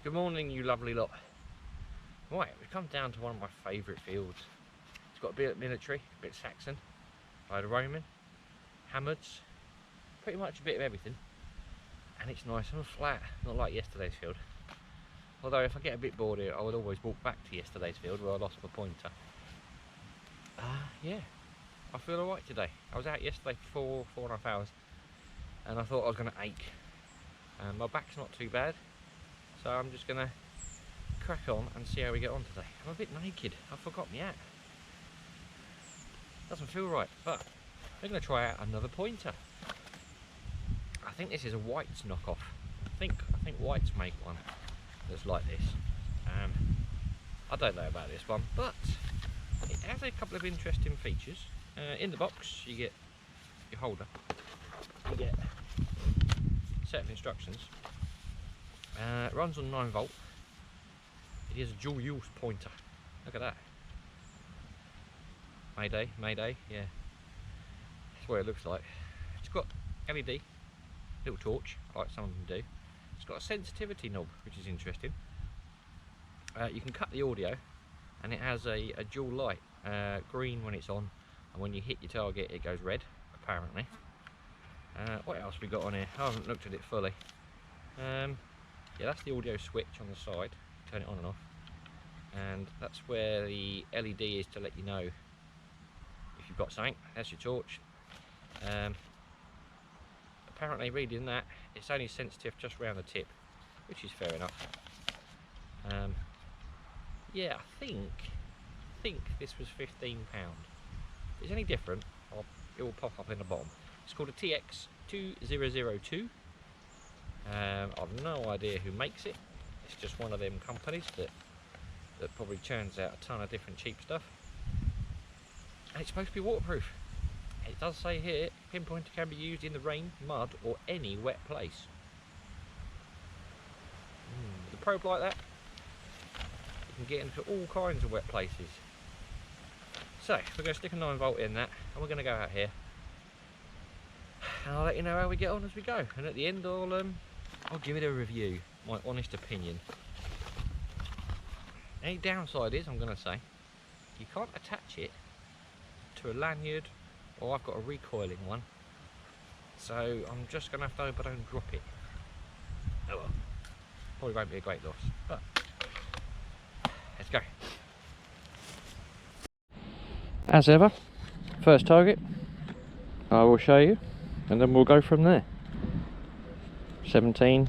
Good morning, you lovely lot. Right, we've come down to one of my favourite fields. It's got a bit of military, a bit of Saxon, a load of Roman, Hammards, pretty much a bit of everything. And it's nice and flat, not like yesterday's field. Although if I get a bit bored here, I would always walk back to yesterday's field where I lost my pointer. Yeah, I feel alright today. I was out yesterday for 4.5 hours and I thought I was going to ache. My back's not too bad, so I'm just going to crack on and see how we get on today. I'm a bit naked, I forgot my hat. Doesn't feel right, but we're going to try out another pointer. I think this is a White's knockoff. I think White's make one that's like this. I don't know about this one, but it has a couple of interesting features. In the box you get your holder, you get a set of instructions. It runs on 9 volt. It is a dual use pointer. Look at that. Mayday, mayday, yeah. That's what it looks like. It's got LED, little torch, like some of them do. It's got a sensitivity knob, which is interesting. You can cut the audio, and it has a dual light, green when it's on, and when you hit your target it goes red, apparently. What else we got on here? I haven't looked at it fully. Yeah, that's the audio switch on the side, turn it on and off. And that's where the LED is to let you know if you've got something. That's your torch. Apparently reading that, it's only sensitive just around the tip, which is fair enough. Yeah, I think this was £15. If it's any different, it will pop up in the bottom. It's called a TX-2002. I've no idea who makes it. It's just one of them companies that probably churns out a ton of different cheap stuff. And it's supposed to be waterproof. It does say here, Pinpointer can be used in the rain, mud or any wet place. With a probe like that, you can get into all kinds of wet places. So, we're going to stick a 9 volt in that, and we're going to go out here. And I'll let you know how we get on as we go. And at the end I'll give it a review, my honest opinion. Any downside is, I'm going to say, you can't attach it to a lanyard, or I've got a recoiling one, so I'm just going to have to hope I don't drop it. Oh well, probably won't be a great loss, but let's go. As ever, first target I will show you, and then we'll go from there. 17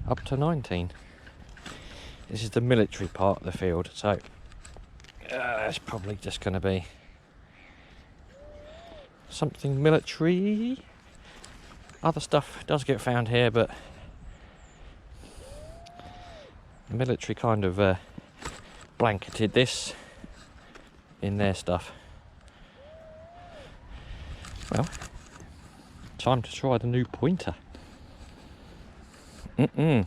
up to 19. This is the military part of the field, so it's probably just going to be something military. Other stuff does get found here, but the military kind of blanketed this in their stuff. Well, time to try the new pointer. Right.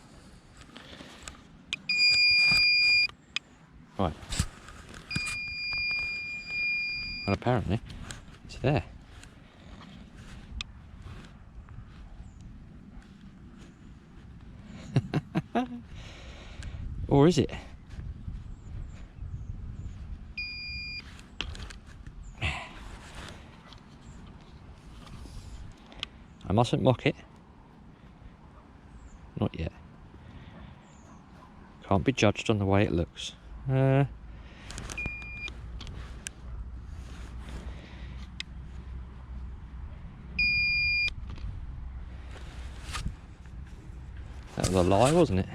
Well, apparently it's there. Or is it? I mustn't mock it. Not yet. Can't be judged on the way it looks. That was a lie, wasn't it?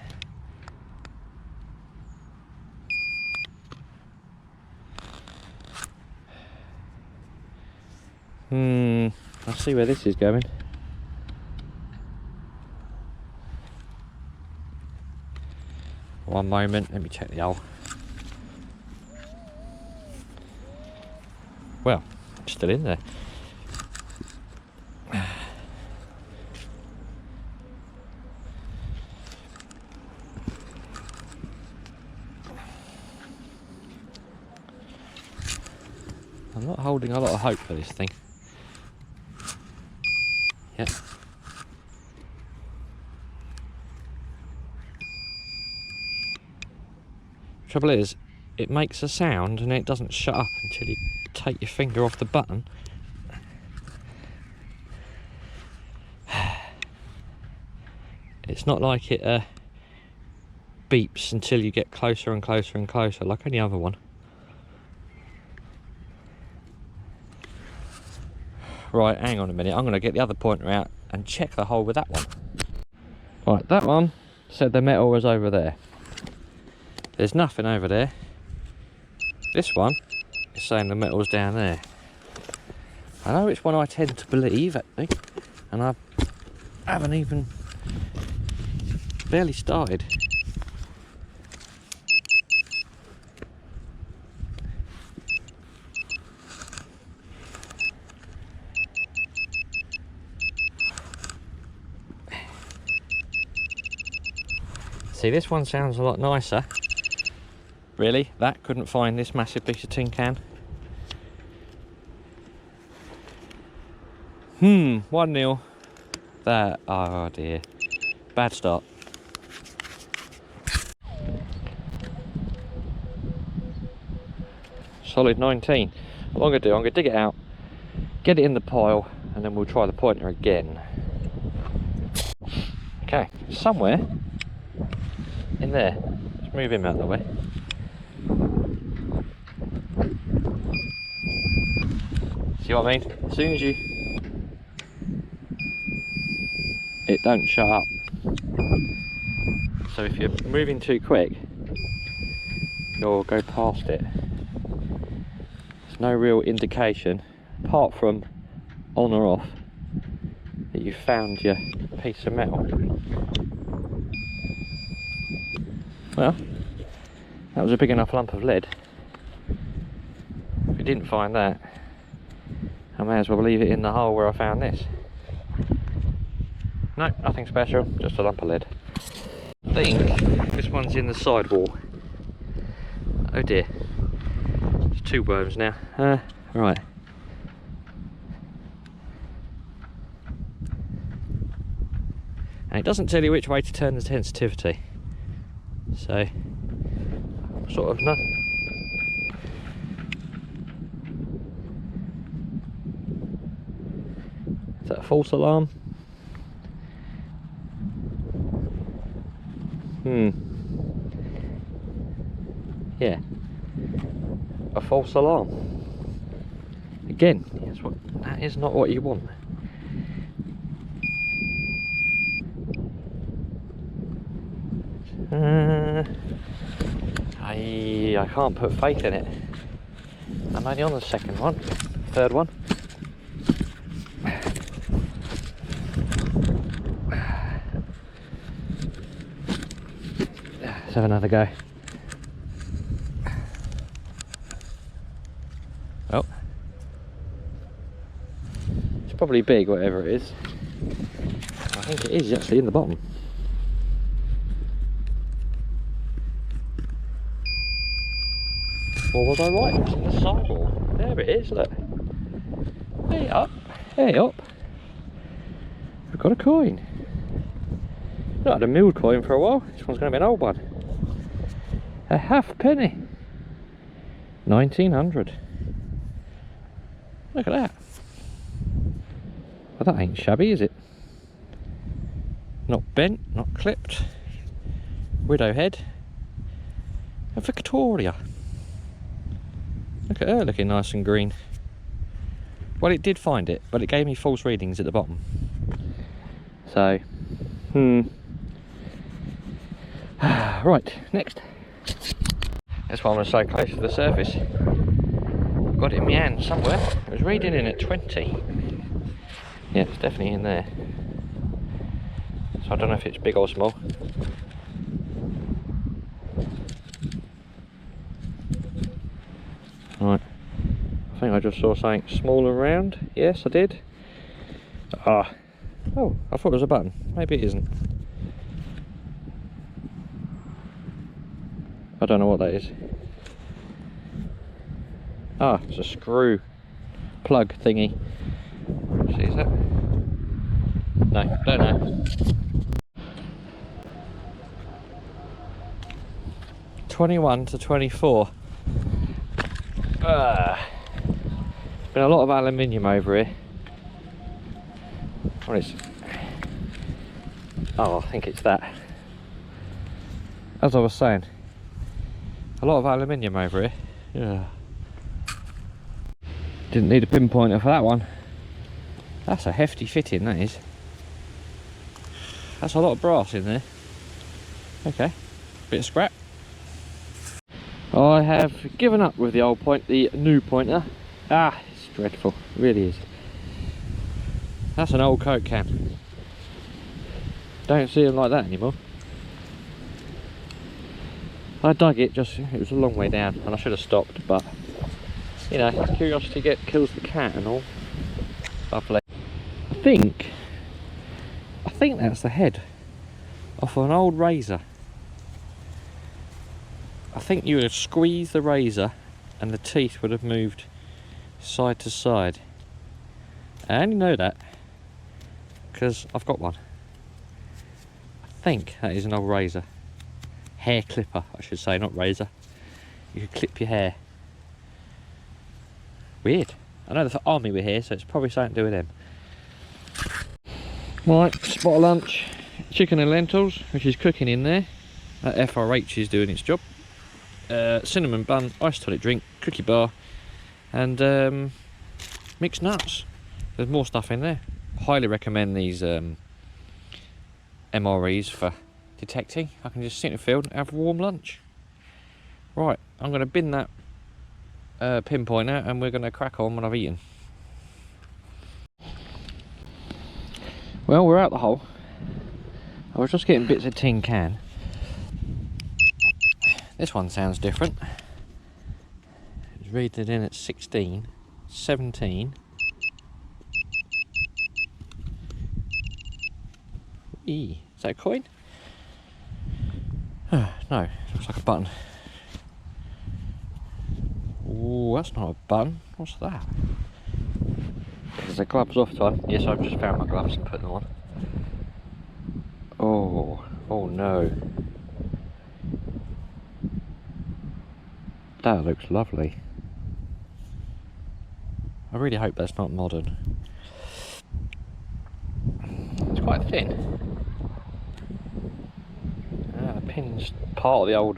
I'll see where this is going. One moment, let me check the hole. Well, it's still in there. I'm not holding a lot of hope for this thing. Yep. Trouble is, it makes a sound and it doesn't shut up until you take your finger off the button. It's not like it beeps until you get closer and closer and closer, like any other one. Right, hang on a minute, I'm going to get the other pointer out and check the hole with that one. Right, that one said the metal was over there. There's nothing over there. This one is saying the metal's down there. I know which one I tend to believe, actually, and I haven't even barely started. See, this one sounds a lot nicer. Really, that couldn't find this massive piece of tin can. 1-0. That, oh dear. Bad start. Solid 19. What I'm going to do, I'm going to dig it out, get it in the pile, and then we'll try the pointer again. Okay, somewhere in there. Let's move him out of the way. See what I mean? As soon as you... it don't shut up. So if you're moving too quick, you'll go past it. There's no real indication, apart from on or off, that you found your piece of metal. Well, that was a big enough lump of lead. If you didn't find that, I may as well leave it in the hole where I found this. No, nothing special, just a lump of lead. I think this one's in the sidewall. Oh dear. There's 2 worms now. Right. And it doesn't tell you which way to turn the sensitivity. So, sort of no. Is that a false alarm? Yeah. A false alarm. Again, that is not what you want. I can't put faith in it. I'm only on the second one, third one. Let's have another go. Oh, it's probably big, whatever it is. I think it is actually in the bottom. Or was I right? It was in the sidewall. There it is, look. Hey up, hey up. I've got a coin. Not had a milled coin for a while. This one's going to be an old one. A halfpenny. 1900. Look at that. Well, that ain't shabby, is it? Not bent, not clipped. Widow head. A Victoria. Look at her looking nice and green. Well, it did find it, but it gave me false readings at the bottom. So, right, next. That's why I'm going to stay close to the surface. I've got it in my hand somewhere. It was reading in at 20. Yeah, it's definitely in there. So I don't know if it's big or small. Right, I think I just saw something small and round. Yes, I did. Oh, I thought it was a button. Maybe it isn't. I don't know what that is. Ah, it's a screw plug thingy. See, is that? No, don't know. 21 to 24. Been a lot of aluminium over here. What is? Oh, I think it's that. As I was saying, a lot of aluminium over here. Yeah. Didn't need a pinpointer for that one. That's a hefty fitting, that is. That's a lot of brass in there. Okay, bit of scrap. I have given up with the old the new pointer. Ah, it's dreadful, it really is. That's an old Coke can. Don't see them like that anymore. I dug it, it was a long way down and I should have stopped, but you know, curiosity kills the cat and all. Lovely. I think that's the head off of an old razor. I think you would have squeezed the razor and the teeth would have moved side to side. I only know that because I've got one. I think that is an old razor. Hair clipper, I should say, not razor. You could clip your hair. Weird. I know the army were here, so it's probably something to do with them. Right, spot of lunch. Chicken and lentils, which is cooking in there. That FRH is doing its job. Cinnamon bun, iced tonic drink, cookie bar, and mixed nuts. There's more stuff in there. Highly recommend these MREs for detecting. I can just sit in the field and have a warm lunch. Right, I'm going to bin that pinpointer and we're going to crack on when I've eaten. Well, we're out the hole. I was just getting bits of tin can. This one sounds different. It's rated in at 16, 17. E, is that a coin? No, looks like a button. Oh, that's not a button. What's that? Is the gloves off time? Yes, I've just found my gloves and put them on. Oh no. That looks lovely. I really hope that's not modern. It's quite thin. The pin's part of the old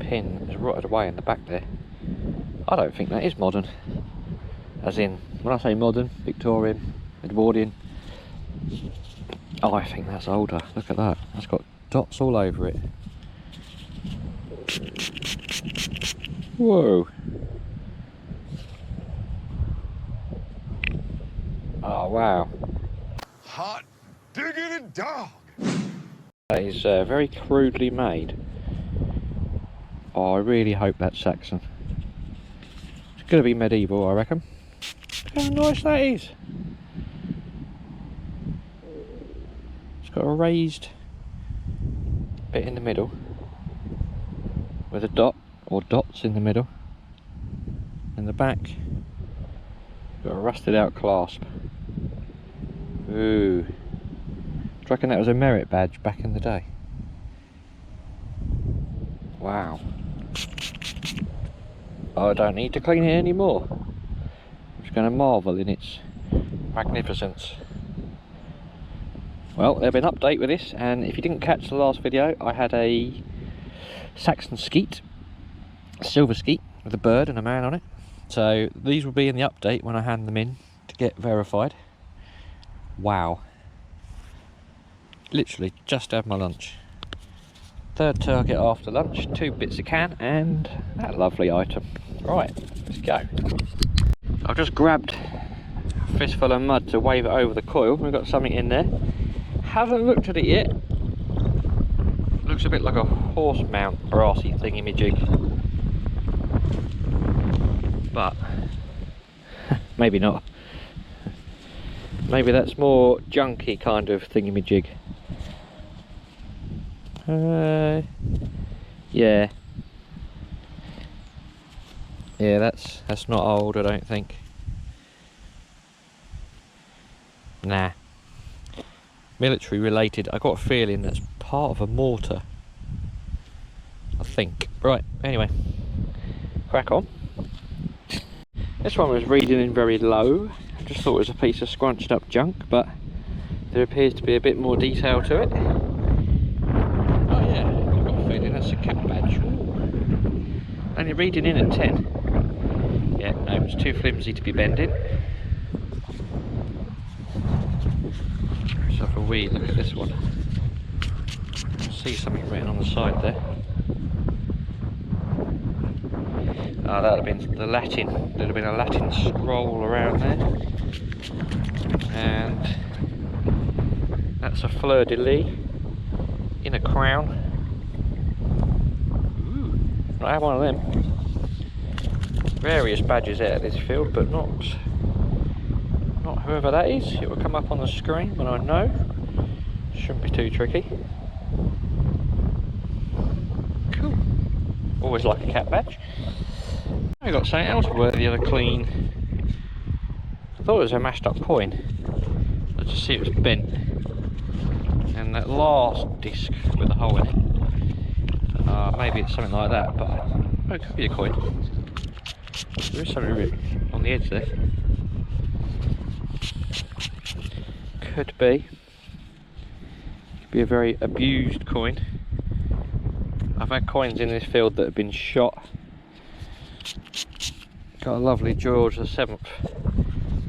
pin is rotted away in the back there. I don't think that is modern. As in, when I say modern, Victorian, Edwardian. Oh, I think that's older. Look at that. That's got dots all over it. Whoa. Oh, wow. Hot diggity dog. That is very crudely made. Oh, I really hope that's Saxon. It's going to be medieval, I reckon. Look how nice that is. It's got a raised bit in the middle with a dot or dots in the middle. In the back, got a rusted out clasp. Ooh. Do you reckon that was a merit badge back in the day? Wow. I don't need to clean it anymore. I'm just going to marvel in its magnificence. Well, there'll be an update with this, and if you didn't catch the last video, I had a Saxon skeet, a silver skeet with a bird and a man on it. So these will be in the update when I hand them in to get verified. Wow. Literally just had my lunch. Third target after lunch, 2 bits of can and that lovely item. Right, let's go. I've just grabbed a fistful of mud to wave it over the coil. We've got something in there. Haven't looked at it yet. Looks a bit like a horse mount brassy thingy-majig. But maybe not. Maybe that's more junky kind of thingy-majig. Yeah. Yeah, that's not old, I don't think. Nah. Military related. I got a feeling that's part of a mortar. think. Right, anyway, crack on. This one was reading in very low. I just thought it was a piece of scrunched up junk, but there appears to be a bit more detail to it. Oh yeah, I've got a feeling that's a cap badge. Ooh. Only reading in at 10. Yeah, no, it's too flimsy to be bending. Let's have a wee look at this one. I see something written on the side there. Oh, that would have been the Latin. There would have been a Latin scroll around there. And that's a fleur-de-lis in a crown. Ooh, I have one of them. Various badges out of this field, but not whoever that is. It will come up on the screen when I know. Shouldn't be too tricky. Cool. Always like a cat badge. I got something else worthy of a clean. I thought it was a mashed up coin. I just see it was bent. And that last disc with a hole in it. Maybe it's something like that, but it could be a coin. There is something written on the edge there. Could be a very abused coin. I've had coins in this field that have been shot. Got a lovely George VII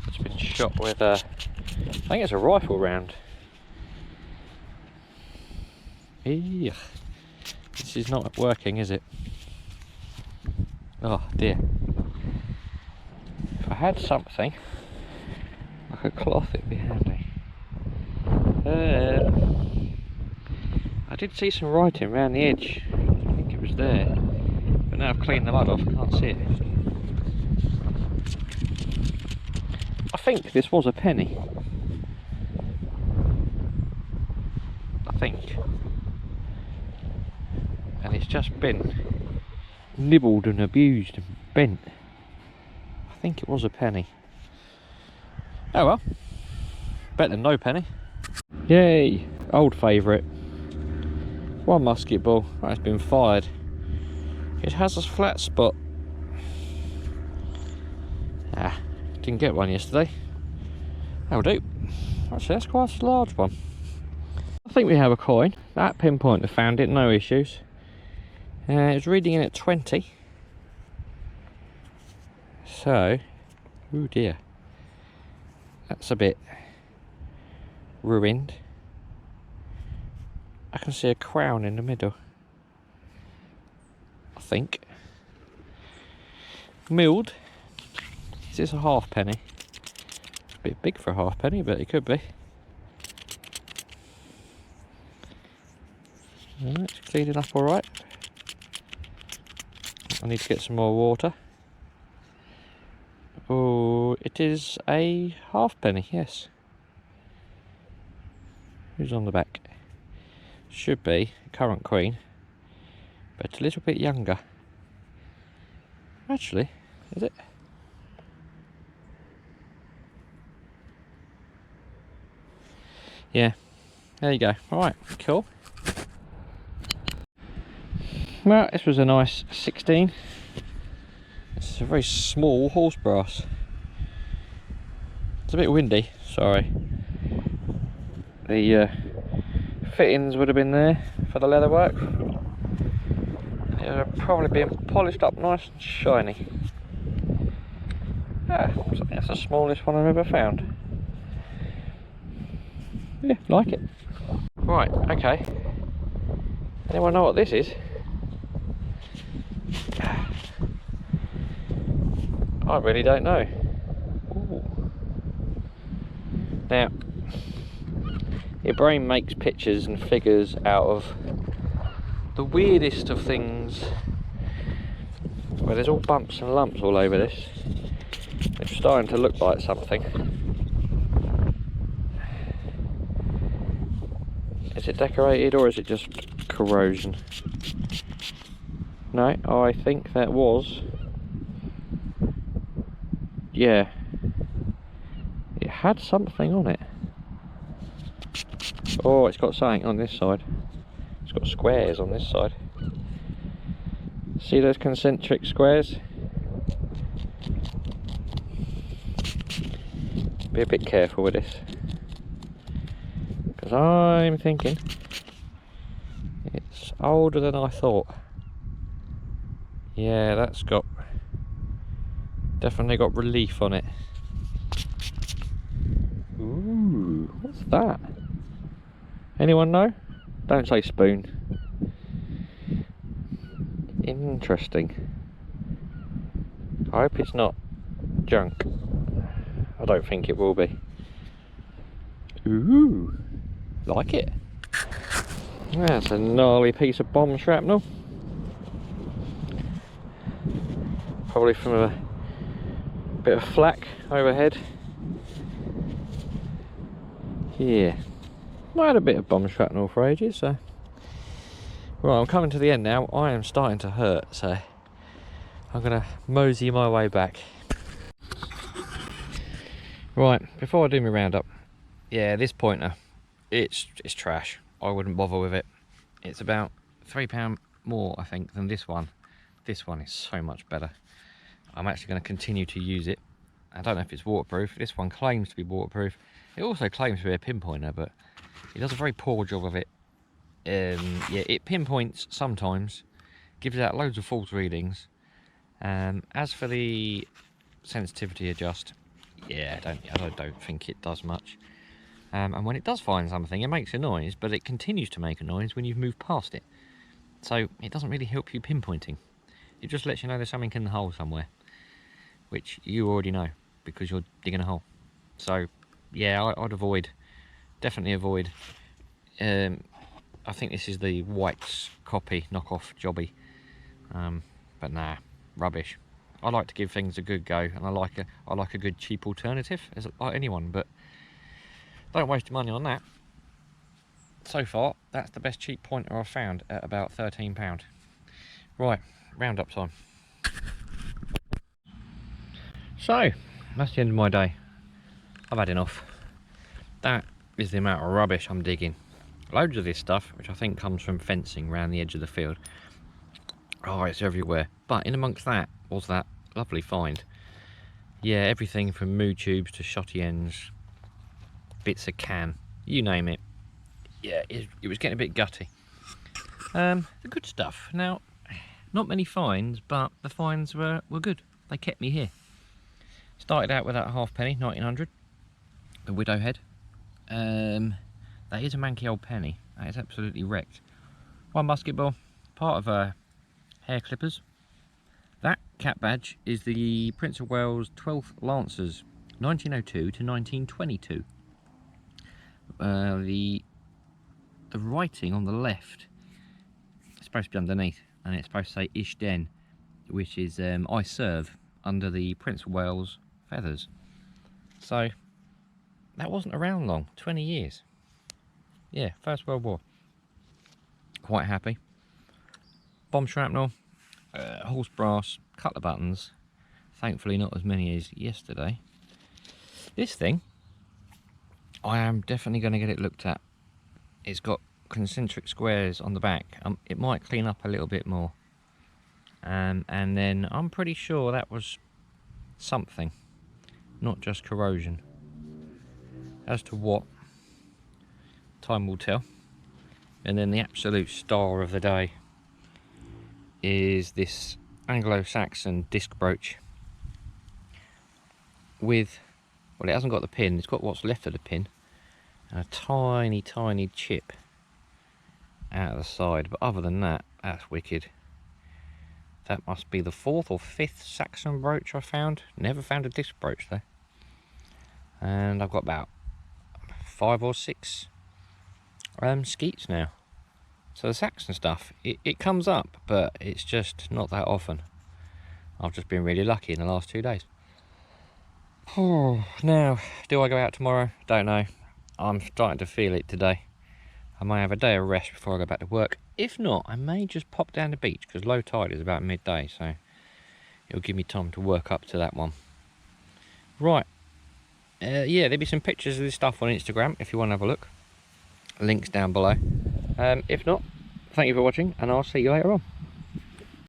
that's been shot with a, I think it's a rifle round. Eeeh. This is not working, is it? Oh dear. If I had something like a cloth, it'd be handy. I did see some writing around the edge. I think it was there. But now I've cleaned the mud off, I can't see it. I think this was a penny. I think. And it's just been nibbled and abused and bent. I think it was a penny. Oh well. Better than no penny. Yay! Old favourite. One musket ball. That's been fired. It has a flat spot. Didn't get one yesterday. That'll do. Actually, that's quite a large one. I think we have a coin. That pinpointer found it, no issues. It was reading in at 20. So, oh dear. That's a bit ruined. I can see a crown in the middle. I think. Milled. Is this a halfpenny? It's a bit big for a halfpenny, but it could be. It's cleaning up alright. I need to get some more water. Oh, it is a halfpenny, yes. Who's on the back? Should be current queen, but a little bit younger. Actually, is it? Yeah, there you go. Alright, cool. Well, this was a nice 16. It's a very small horse brass. It's a bit windy, sorry. The fittings would have been there for the leather work. It would have probably been polished up nice and shiny. So that's the smallest one I've ever found. Yeah, like it. Right, okay. Anyone know what this is? I really don't know. Ooh. Now, your brain makes pictures and figures out of the weirdest of things. Where there's all bumps and lumps all over this. It's starting to look like something. Is it decorated or is it just corrosion? No, I think that was... yeah. It had something on it. Oh, it's got something on this side. It's got squares on this side. See those concentric squares? Be a bit careful with this, because I'm thinking it's older than I thought. Yeah, that's definitely got relief on it. Ooh, what's that? Anyone know? Don't say spoon. Interesting. I hope it's not junk. I don't think it will be. Ooh, like it. That's a gnarly piece of bomb shrapnel. Probably from a bit of flak overhead. Yeah, I had a bit of bomb shrapnel for ages, so. Right, I'm coming to the end now. I am starting to hurt, so I'm gonna mosey my way back. Right, before I do my roundup, yeah, this pointer, it's trash. I wouldn't bother with it. It's about £3 more, I think, than this one. This one is so much better. I'm actually going to continue to use it. I don't know if it's waterproof. This one claims to be waterproof. It also claims to be a pinpointer, but it does a very poor job of it. Yeah, it pinpoints sometimes, gives out loads of false readings. As for the sensitivity adjust, yeah, I don't think it does much. And when it does find something, it makes a noise, but it continues to make a noise when you've moved past it. So it doesn't really help you pinpointing. It just lets you know there's something in the hole somewhere, which you already know because you're digging a hole. So yeah, I'd avoid, definitely avoid. I think this is the White's copy knockoff jobby, but nah, rubbish. I like to give things a good go, and I like a good cheap alternative, as like anyone, but don't waste your money on that. So far, that's the best cheap pointer I've found at about £13. Right, roundup time. So, that's the end of my day. I've had enough. That is the amount of rubbish I'm digging. Loads of this stuff, which I think comes from fencing around the edge of the field. Oh, it's everywhere. But in amongst that was that lovely find. Yeah, everything from moo tubes to shotty ends, bits of can, you name it. Yeah, it was getting a bit gutty. The good stuff. Now, not many finds, but the finds were good. They kept me here. Started out with that halfpenny, 1900, the widow head. That is a manky old penny. That is absolutely wrecked. One musket ball, part of hair clippers. That cap badge is the Prince of Wales 12th Lancers, 1902 to 1922. The writing on the left is supposed to be underneath, and it's supposed to say Ishden, which is I serve under the Prince of Wales feathers. So that wasn't around long, 20 years. Yeah, First World War. Quite happy. Bomb shrapnel, horse brass, couple of buttons. Thankfully not as many as yesterday. This thing, I am definitely going to get it looked at. It's got concentric squares on the back. It might clean up a little bit more. And then I'm pretty sure that was something, not just corrosion. As to what, time will tell. And then the absolute star of the day is this Anglo-Saxon disc brooch with, well, it hasn't got the pin, it's got what's left of the pin and a tiny chip out of the side, but other than that, that's wicked. That must be the 4th or 5th Saxon brooch I found. Never found a disc brooch though. And I've got about 5 or 6 skeets now. So the Saxon stuff, it comes up, but it's just not that often. I've just been really lucky in the last 2 days. Oh, now, do I go out tomorrow? Don't know. I'm starting to feel it today. I may have a day of rest before I go back to work. If not, I may just pop down the beach, because low tide is about midday, so it'll give me time to work up to that one. Right. Yeah, there'll be some pictures of this stuff on Instagram if you want to have a look. Links down below. If not, thank you for watching, and I'll see you later on.